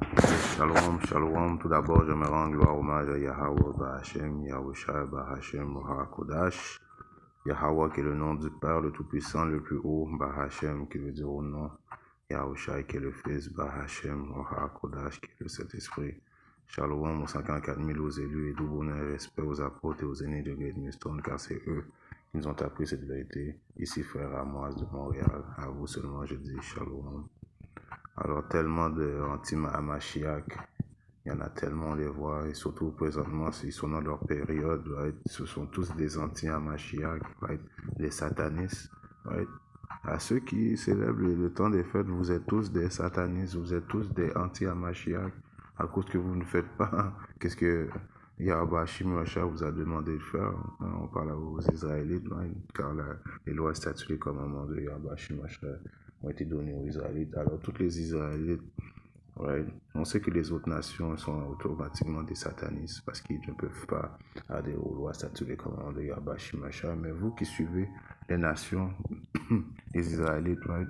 Shalom, shalom. Tout d'abord, je me rends gloire, hommage à Yahweh, Bahashem, Yahushua, Bahashem, Kodash. Yahweh qui est le nom du Père, le Tout-Puissant, le plus haut. Bahashem qui veut dire au nom. Yahushua qui est le Fils. Bahashem, Kodash qui est le Saint-Esprit. Shalom aux 54 000 aux élus et tout bonheur et respect aux apôtres et aux aînés de Great Millstone, car c'est eux qui nous ont appris cette vérité. Ici, frère Amos de Montréal. À vous seulement, je dis shalom. Alors, tellement de anti-Mashiach, il y en a tellement, on les voit, et surtout présentement, ils sont dans leur période, right? Ce sont tous des anti-Mashiach, right? Les satanistes, right? À ceux qui célèbrent le temps des fêtes, vous êtes tous des satanistes, vous êtes tous des anti-Mashiach, à cause que vous ne faites pas qu'est-ce que Yahweh Shimosha vous a demandé de faire. On parle aux Israélites, right? Car les lois statuées, les commandements de Yahweh Shimosha ont été donnés aux Israélites. Alors, tous les Israélites, right, on sait que les autres nations sont automatiquement des satanistes parce qu'ils ne peuvent pas adhérer aux lois statuées, les commandements de Yahweh Shimosha. Mais vous qui suivez les nations, les Israélites, right,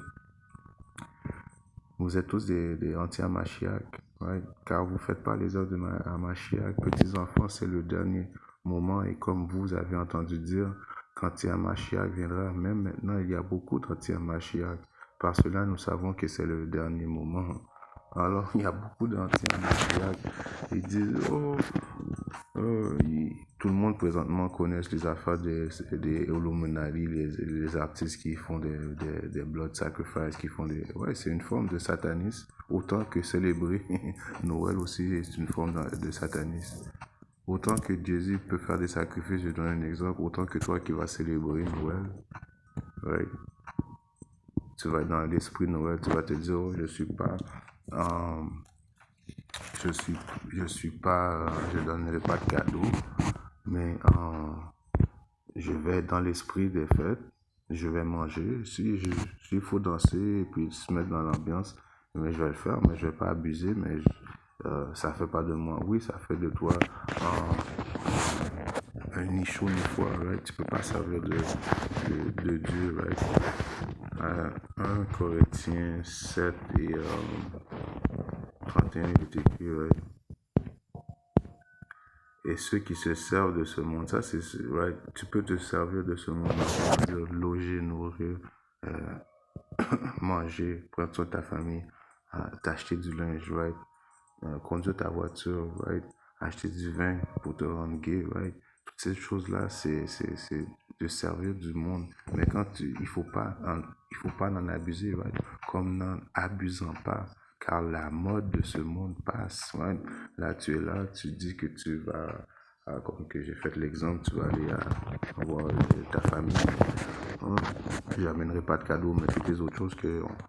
vous êtes tous des anti-Mashiach, right? Car vous ne faites pas les œuvres de Mashiach. Petits enfants, c'est le dernier moment. Et comme vous avez entendu dire, quand Mashiach viendra, même maintenant, il y a beaucoup d'anti-Mashiach. Par cela, nous savons que c'est le dernier moment. Alors, il y a beaucoup d'anti-Mashiach. Ils disent, tout le monde présentement connaît les affaires des Illuminati, les artistes qui font des blood sacrifices, qui font des... Ouais, c'est une forme de satanisme. Autant que célébrer Noël aussi, c'est une forme de satanisme. Autant que Jésus peut faire des sacrifices, je donne un exemple, autant que toi qui vas célébrer Noël, ouais, tu vas être dans l'esprit de Noël, tu vas te dire, oh, je donnerai pas de cadeau, mais je vais être dans l'esprit des fêtes, je vais manger, s'il faut danser et puis se mettre dans l'ambiance, mais je vais le faire, mais je vais pas abuser, mais ça fait pas de moi, oui, ça fait de toi un ni chaud ni froid, right? Tu peux pas servir de Dieu, right? 1 Corinthiens 7 et 31, il est écrit, right? Et ceux qui se servent de ce monde, ça c'est, right? Tu peux te servir de ce monde, c'est-à-dire loger, nourrir, manger, prendre soin de ta famille, t'acheter du linge, right? Conduire ta voiture, right? Acheter du vin pour te rendre gay, right? Toutes ces choses-là, c'est de servir du monde. Mais il faut pas en abuser, right? Comme n'en abusant pas, car la mode de ce monde passe, right? Là, tu es là, tu dis que tu vas, comme que j'ai fait l'exemple, tu vas aller voir ta famille. Je n'amènerai pas de cadeaux, mais toutes les autres choses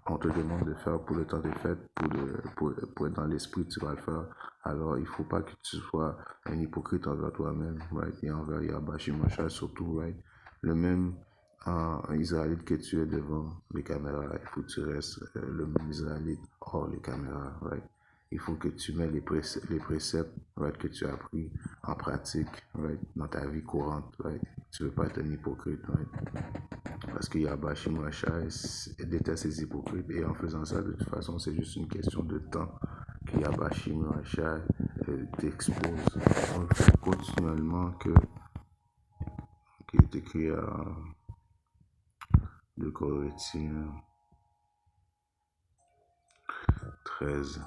qu'on te demande de faire pour le temps des fêtes, pour être dans l'esprit, tu vas le faire. Alors, il ne faut pas que tu sois un hypocrite envers toi-même, right? Et envers Yahweh Shimosha, surtout, right? Le même Israélite que tu es devant les caméras, il faut que tu restes le même Israélite hors les caméras, right? Il faut que tu mets les préceptes, right, que tu as appris en pratique, right, dans ta vie courante, right? Tu ne veux pas être un hypocrite, right? Parce qu'il y a Bashimosha déteste ces hypocrites, et en faisant ça, de toute façon, c'est juste une question de temps qu'il y a Bashimosha t'expose continuellement qu'il est écrit à 2 Corinthiens 13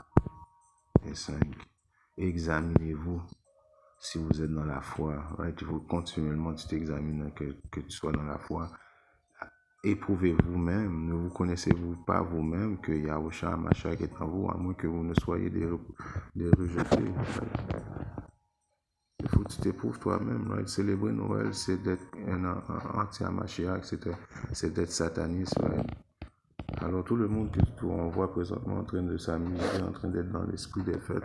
et 5. Examinez-vous si vous êtes dans la foi. Right? Il faut continuellement tu t'examines que tu sois dans la foi. Éprouvez vous-même, ne vous connaissez-vous pas vous-même que Yahushua Mashiach est en vous, à moins que vous ne soyez des rejetés. Right? Il faut que tu t'éprouves toi-même. Right? Célébrer Noël, c'est d'être un anti-Mashiach, c'est d'être sataniste. Right? Alors tout le monde qu'on voit présentement en train de s'amuser, en train d'être dans l'esprit des fêtes,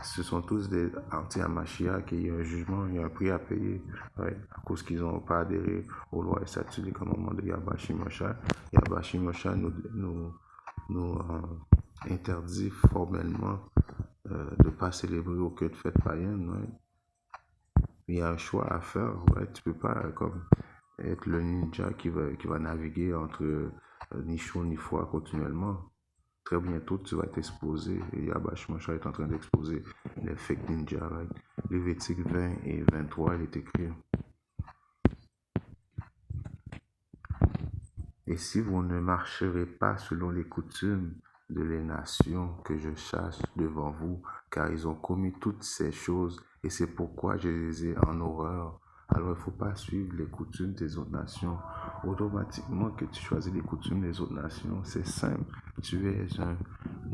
ce sont tous des anti-Mashiach, et il y a un jugement, il y a un prix à payer, right? À cause qu'ils n'ont pas adhéré aux lois et statuts des commandements de Yahweh Shimosha. Yahweh Shimosha nous interdit formellement de ne pas célébrer aucune fête païenne. Right? Il y a un choix à faire. Ouais? Tu ne peux pas comme être le ninja qui va naviguer entre ni chaud ni froid continuellement. très bientôt, tu vas t'exposer. Et Yahweh Shimon est en train d'exposer les fake ninjas. Right? Lévitique 20 et 23, il est écrit. Et si vous ne marcherez pas selon les coutumes de les nations que je chasse devant vous, car ils ont commis toutes ces choses, et c'est pourquoi je les ai en horreur. Alors il ne faut pas suivre les coutumes des autres nations. Automatiquement que tu choisis les coutumes des autres nations, c'est simple. Tu es un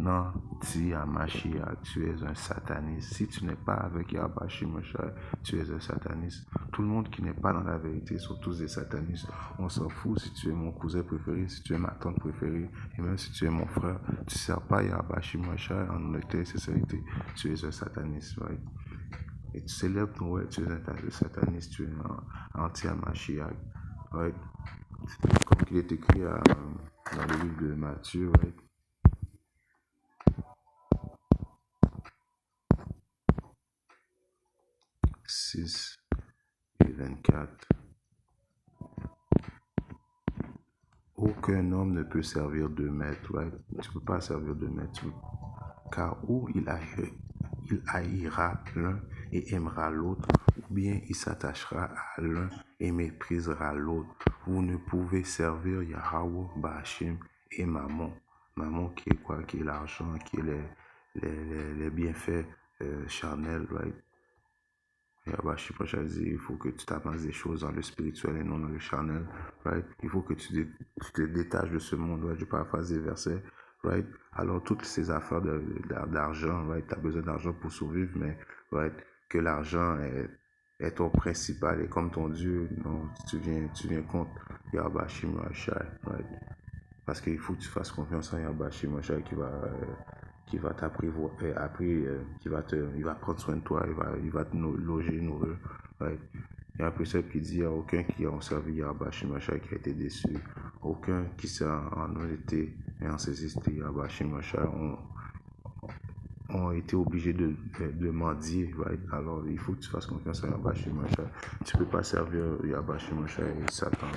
anti-Mashiach, tu es un sataniste. Si tu n'es pas avec Yahweh Shimashai, tu es un sataniste. Tout le monde qui n'est pas dans la vérité sont tous des satanistes. On s'en fout si tu es mon cousin préféré, si tu es ma tante préférée, et même si tu es mon frère. Tu ne sers pas Yahweh Shimashai en honnêteté et sincérité. Tu es un sataniste, right? Et tu célèbres Noël, tu es un sataniste, tu es un anti-Mashiach, right? Comme il est écrit dans le livre de Matthieu, right? 6 et 24. Aucun homme ne peut servir deux maîtres, right? Tu ne peux pas servir deux maîtres, car ou il haïra l'un et aimera l'autre, ou bien il s'attachera à l'un et méprisera l'autre. Vous ne pouvez servir Yahweh, Bashim et Mammon. Mammon qui est quoi? Qui est l'argent, qui est les bienfaits charnels, right? Il faut que tu t'avances des choses dans le spirituel et non dans le charnel, right? Il faut que tu te détaches de ce monde, right? Je paraphraser des versets, right? Alors, toutes ces affaires d'argent, right? Tu as besoin d'argent pour survivre, mais, right? Que l'argent est ton principal et comme ton Dieu, non, tu viens contre Yahweh Shimashai, right? Parce qu'il faut que tu fasses confiance en Yahweh Shimashai qui va t'apprivoiser, il va prendre soin de toi, il va te loger, nourrir. Right? Il y a un précepte qui dit, il n'y a aucun qui a servi Yahweh Shimashai qui a été déçu. Aucun qui s'est en honnêteté et en sincérité Yahweh Shimashai ont été obligés de mendier, right? Alors, il faut que tu fasses confiance à Yahweh Shimashai. Tu ne peux pas servir Yahweh Shimashai et Satan,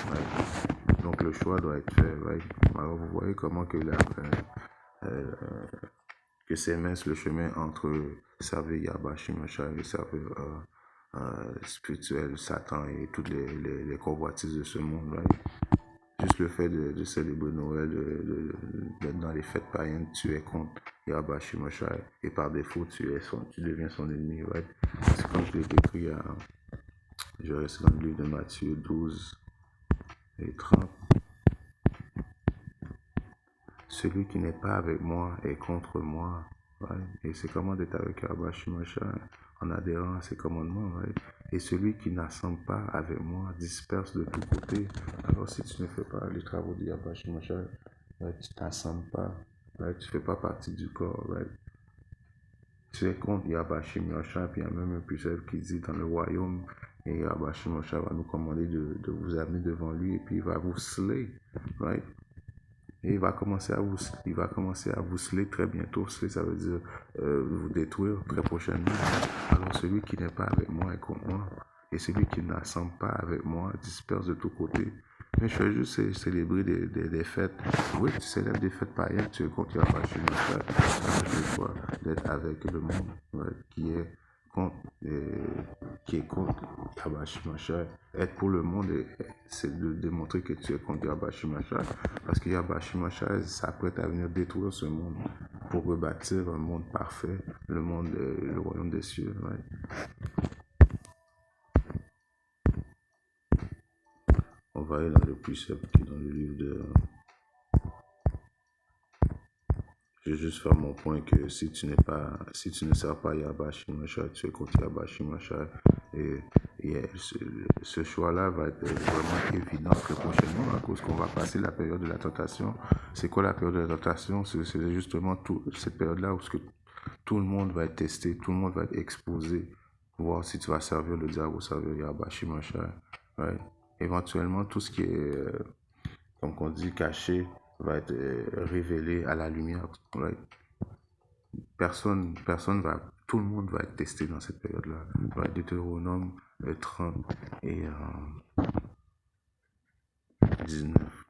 right? Donc, le choix doit être fait, right? Alors, vous voyez comment que que c'est mince le chemin entre servir Yahweh Shimashai et servir spirituel, Satan et toutes les convoitises de ce monde, right? Juste le fait de célébrer Noël, d'être dans les fêtes païennes, tu es contre Yahweh Shimashai et par défaut, tu deviens son ennemi, right? C'est comme je l'ai écrit, je reste dans le livre de Matthieu 12 et 30. Celui qui n'est pas avec moi est contre moi. Right? Et c'est comment d'être avec Yahweh Shimashai en adhérant à ses commandements. Right? Et celui qui n'assemble pas avec moi disperse de tous côtés. Alors si tu ne fais pas les travaux de Yahweh Shimashai, right? Tu t'assembles pas. Right? Tu ne fais pas partie du corps. Right? Tu es contre Yahweh Shimashai. Puis il y a même un précepte qui dit dans le royaume, et Yahweh Shimashai va nous commander de vous amener devant lui et puis il va vous slay. Right? Et il va commencer à vous sceller très bientôt. Ça veut dire vous détruire très prochainement. Alors celui qui n'est pas avec moi est contre moi. Et celui qui n'assemble pas avec moi disperse de tous côtés. Mais je fais juste célébrer des fêtes. Oui, tu célèbres des fêtes païennes, tu es contre Yahweh Shimashai. Je choix d'être avec le monde, ouais, contre, qui est contre Yahweh Shimashai. Être pour le monde, c'est de démontrer que tu es contre Yahweh Shimashai. Parce que Yahweh Shimashai s'apprête à venir détruire ce monde pour rebâtir un monde parfait, le royaume des cieux. Ouais. On va aller dans le précepte qui est dans le livre de... Je vais juste faire mon point que si tu ne sers pas Yahweh Shimashai, tu es contre Yahweh Shimashai. Et ce choix-là va être vraiment évident très prochainement à cause qu'on va passer la période de la tentation. C'est quoi la période de la tentation? C'est justement cette période-là où tout le monde va être testé, tout le monde va être exposé pour voir si tu vas servir le diable ou servir Yahweh Shimashai. Right? Éventuellement, tout ce qui est, comme on dit, caché va être révélé à la lumière. Right? Tout le monde va être testé dans cette période-là. Right? Deutéronome 30 et 19.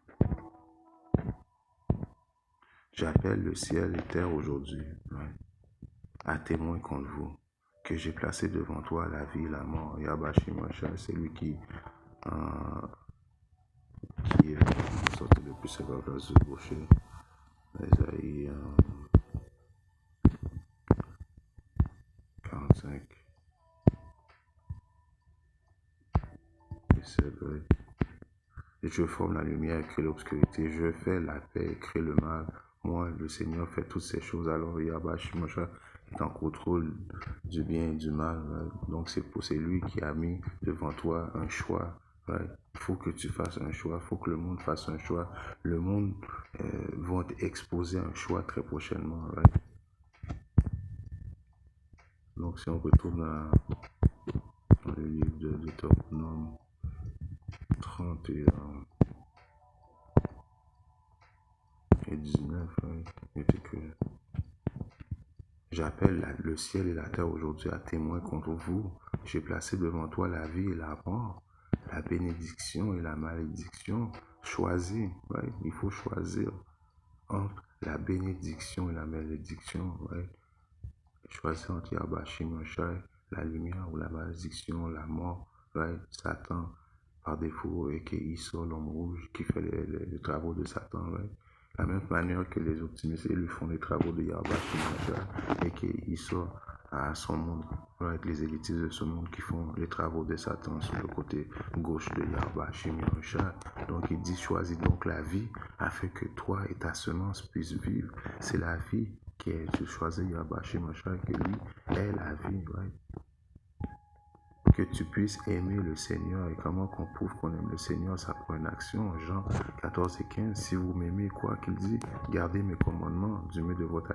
J'appelle le ciel et terre aujourd'hui, ouais, à témoin contre vous, que j'ai placé devant toi la vie et la mort. Yabashi Masha, c'est lui euh, qui est sorti le plus sévère de ce rocher. Isaïe 45, ouais. Et je forme la lumière et crée l'obscurité. Je fais la paix et crée le mal. Moi, le Seigneur, fait toutes ces choses. Alors, Yabashi Mosha est en contrôle du bien et du mal. Ouais. Donc, c'est lui qui a mis devant toi un choix. Ouais. Il faut que tu fasses un choix. Il faut que le monde fasse un choix. Le monde va être exposé à un choix très prochainement. Ouais. Donc, si on retourne dans le livre de Deutéronome 31 et 19, ouais, il était que j'appelle le ciel et la terre aujourd'hui à témoin contre vous. J'ai placé devant toi la vie et la mort, la bénédiction et la malédiction. Choisis, ouais, il faut choisir entre la bénédiction et la malédiction. Ouais. Choisis entre Yabashi Moshai, la lumière ou la malédiction, la mort, ouais, Satan, par défaut, et qui Esau, l'homme rouge, qui fait les travaux de Satan. Ouais. La même manière que les optimistes lui font les travaux de Yabashi Moshai, et qui Esau à son monde, right, les élitistes de ce monde qui font les travaux de Satan sur le côté gauche de Yabashi Moshai. Donc il dit, choisis donc la vie afin que toi et ta semence puissent vivre. C'est la vie qui est, tu choisis Yabashi Moshai, que lui est la vie, right? Que tu puisses aimer le Seigneur. Et comment qu'on prouve qu'on aime le Seigneur? Ça prend une action. Jean 14 et 15. Si vous m'aimez, quoi qu'il dit, gardez mes commandements du mieux de votre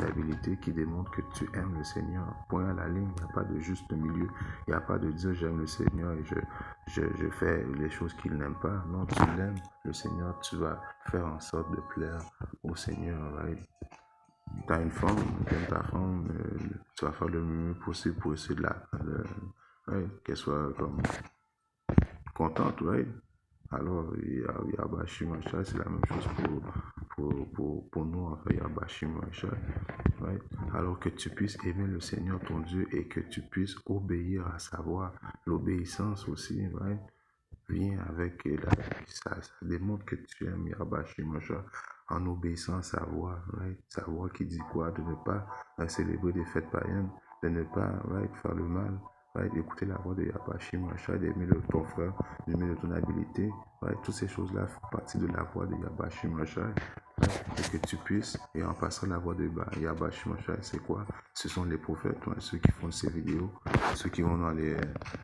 habilité qui démontre que tu aimes le Seigneur. Point à la ligne, il n'y a pas de juste milieu. Il n'y a pas de dire j'aime le Seigneur et je fais les choses qu'il n'aime pas. Non, tu l'aimes, le Seigneur, tu vas faire en sorte de plaire au Seigneur. Right? Tu as une femme, tu aimes ta femme, tu vas faire le mieux possible pour essayer ouais, qu'elle soit comme contente, ouais. Alors, Yabashi Macha, c'est la même chose pour nous, en fait, Yabashi Macha. Ouais. Alors que tu puisses aimer le Seigneur ton Dieu et que tu puisses obéir à sa voix, l'obéissance aussi, ouais, vient avec ça démontre que tu aimes Yabashi Mosha en obéissant à sa voix, right? Sa voix qui dit quoi? De ne pas célébrer des fêtes païennes, de ne pas right, faire le mal, right? Écouter la voix de Yabashi Mosha, d'aimer ton frère, d'aimer ton habilité, right? Toutes ces choses-là font partie de la voix de Yabashi Mosha. Et que tu puisses, et en passant la voix de Yabashi Mosha, c'est quoi? Ce sont les prophètes, ouais, ceux qui font ces vidéos, ceux qui vont dans les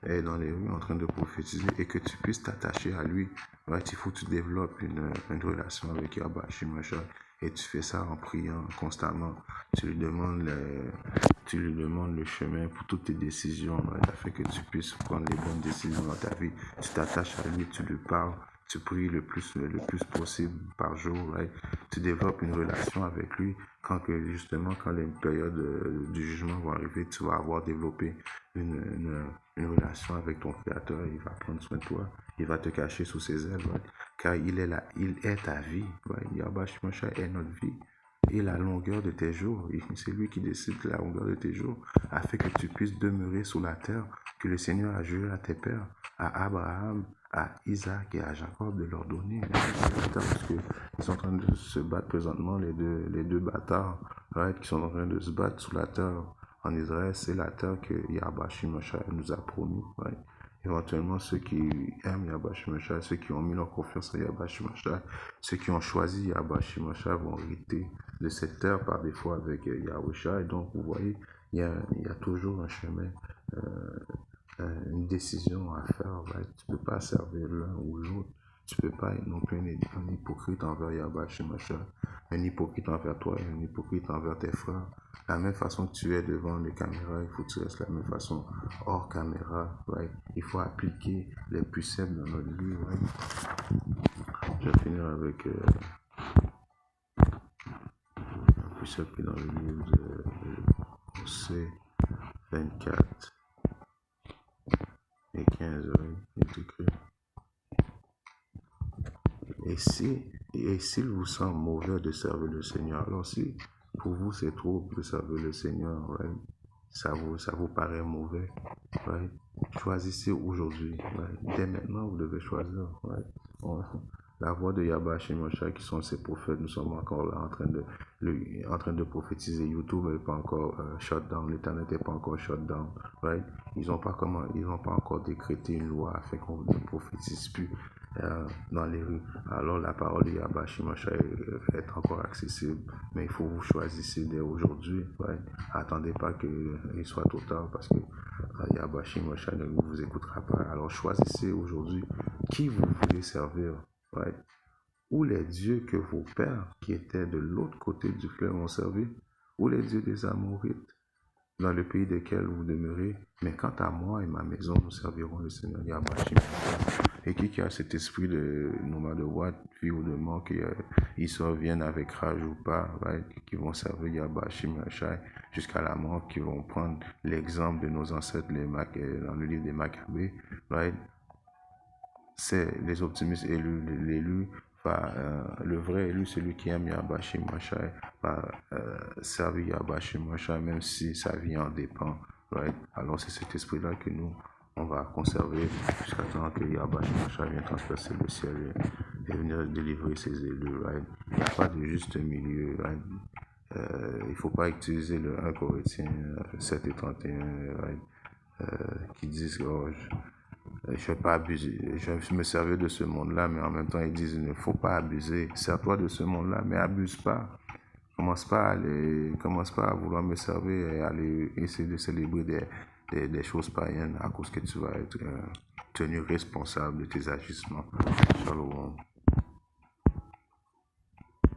rues en train de prophétiser et que tu puisses t'attacher à lui. Right? Il faut que tu développes une relation avec Yabashi Mosha et tu fais ça en priant constamment. Tu lui demandes le chemin pour toutes tes décisions, right? Afin que tu puisses prendre les bonnes décisions dans ta vie. Tu t'attaches à lui, tu lui parles. Tu pries le plus possible par jour, right? Tu développes une relation avec lui quand les périodes du jugement vont arriver, tu vas avoir développé une relation avec ton Créateur. Il va prendre soin de toi, il va te cacher sous ses ailes, right? Car il est ta vie, right? Yabash Mosha est notre vie. Et la longueur de tes jours, c'est lui qui décide la longueur de tes jours, afin que tu puisses demeurer sur la terre, que le Seigneur a juré à tes pères, à Abraham, à Isaac et à Jacob de leur donner. Parce qu'ils sont en train de se battre présentement, les deux bâtards, right, qui sont en train de se battre sur la terre en Israël. C'est la terre que Yabashi Mosha nous a promis. Right. Éventuellement, ceux qui aiment Yabashi Mosha, ceux qui ont mis leur confiance en Yabashi Mosha, ceux qui ont choisi Yabashi Mosha vont hériter de cette terre par défaut avec Yahusha. Et donc, vous voyez, il y a toujours un chemin, une décision à faire. Right? Tu ne peux pas servir l'un ou l'autre. Tu ne peux pas être non plus un hypocrite envers Yabashi Mosha, un hypocrite envers toi et un hypocrite envers tes frères. La même façon que tu es devant les caméras, il faut que tu restes la même façon hors caméra. Right? Il faut appliquer les préceptes dans notre vie. Right? Je vais finir avec un précepte qui est dans le livre de Osée 24 et 15. Il dit que et si Et s'il vous semble mauvais de servir le Seigneur, alors si pour vous c'est trop de servir le Seigneur, right? Ça vous paraît mauvais, right? Choisissez aujourd'hui, right? Dès maintenant, vous devez choisir, right? La voix de Yahweh Shemosha, qui sont ses prophètes, nous sommes encore là en train de prophétiser. YouTube n'est pas encore shut down, l'Internet n'est pas encore shut down, right? Ils n'ont pas encore décrété une loi afin qu'on ne prophétise plus dans les rues. Alors la parole de Yahweh Shemosha est encore accessible, mais il faut vous choisir dès aujourd'hui, right? Attendez pas qu'il soit trop tard parce que Yahweh Shemosha ne vous écoutera pas. Alors choisissez aujourd'hui qui vous voulez servir. Right? Ou les dieux que vos pères, qui étaient de l'autre côté du fleuve, ont servi, ou les dieux des Amorites, dans le pays desquels vous demeurez. Mais quant à moi et ma maison, nous servirons le Seigneur Yahweh. Et qui a cet esprit de nomade de Watt, vie ou de mort, qu'ils viennent avec rage ou pas, right? Qui vont servir Yahweh jusqu'à la mort, qui vont prendre l'exemple de nos ancêtres dans le livre des Maccabées, right? C'est les optimistes élus. L'élu le vrai élu, celui qui aime Yahweh Shemosha, va servir Yahweh Shemosha, même si sa vie en dépend. Right? Alors c'est cet esprit-là que nous, on va conserver jusqu'à temps que Yahweh Shemosha vienne transpercer le ciel et venir délivrer ses élus. Right? Il n'y a pas de juste milieu. Right? Il ne faut pas utiliser le 1 Corinthiens 7 et 31, right? Qui disent je ne vais pas abuser, je vais me servir de ce monde-là, mais en même temps, ils disent, il ne faut pas abuser. Sers-toi de ce monde-là, mais abuse pas. Commence pas à vouloir me servir et aller essayer de célébrer des choses païennes à cause que tu vas être tenu responsable de tes agissements. Shalom.